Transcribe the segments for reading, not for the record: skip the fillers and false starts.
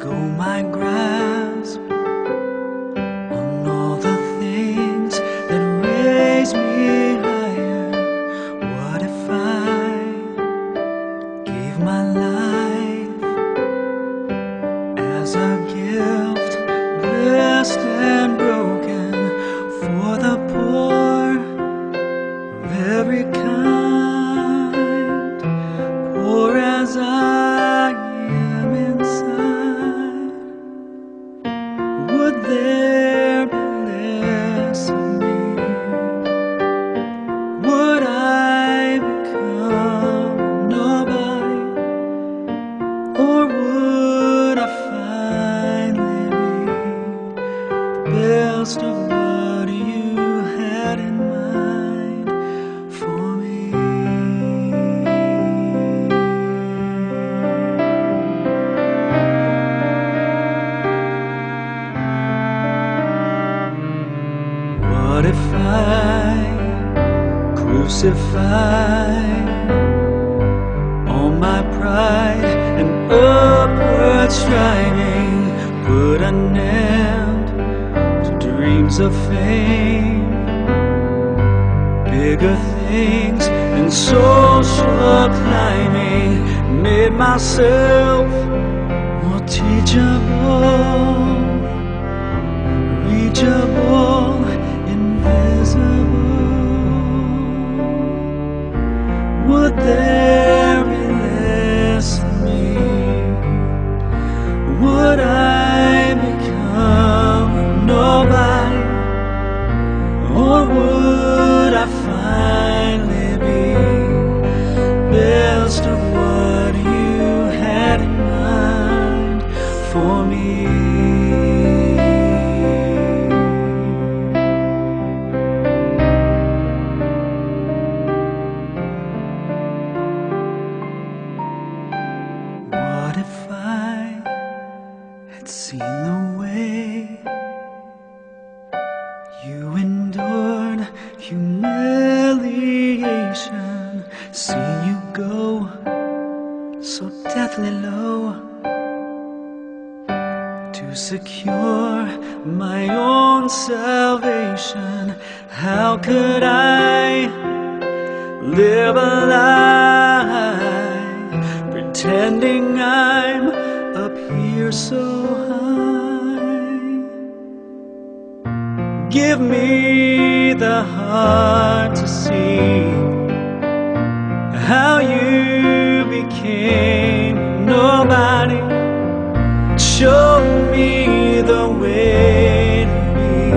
go my grasp on all the things that raise me higher. What if I gave my life as a gift, blessed and broken, for the poor of every kind, poor as I am inside? Would there be less of me? Would I become nobody? Or would I finally be the best of what you had in mind for me? What if I crucified all my pride and upward striving, put an end to dreams of fame, bigger things and social climbing, made myself more teachable, reachable, invisible? Would there be less of me? Would I become nobody? Or would I finally be best of what you had in mind for me? What if I had seen the way you endured humiliation, seen you go so deathly low to secure my own salvation? How could I live a lie pretending I'm up here so high? Give me the heart to see how you became nobody. Show me the way to be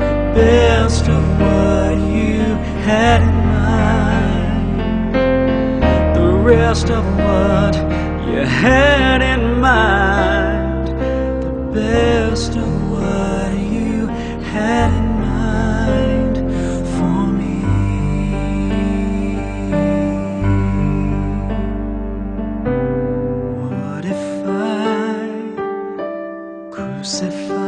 the best of what you had in mind, the rest of what you had in mind, the best of what you had in mind for me. What if I crucified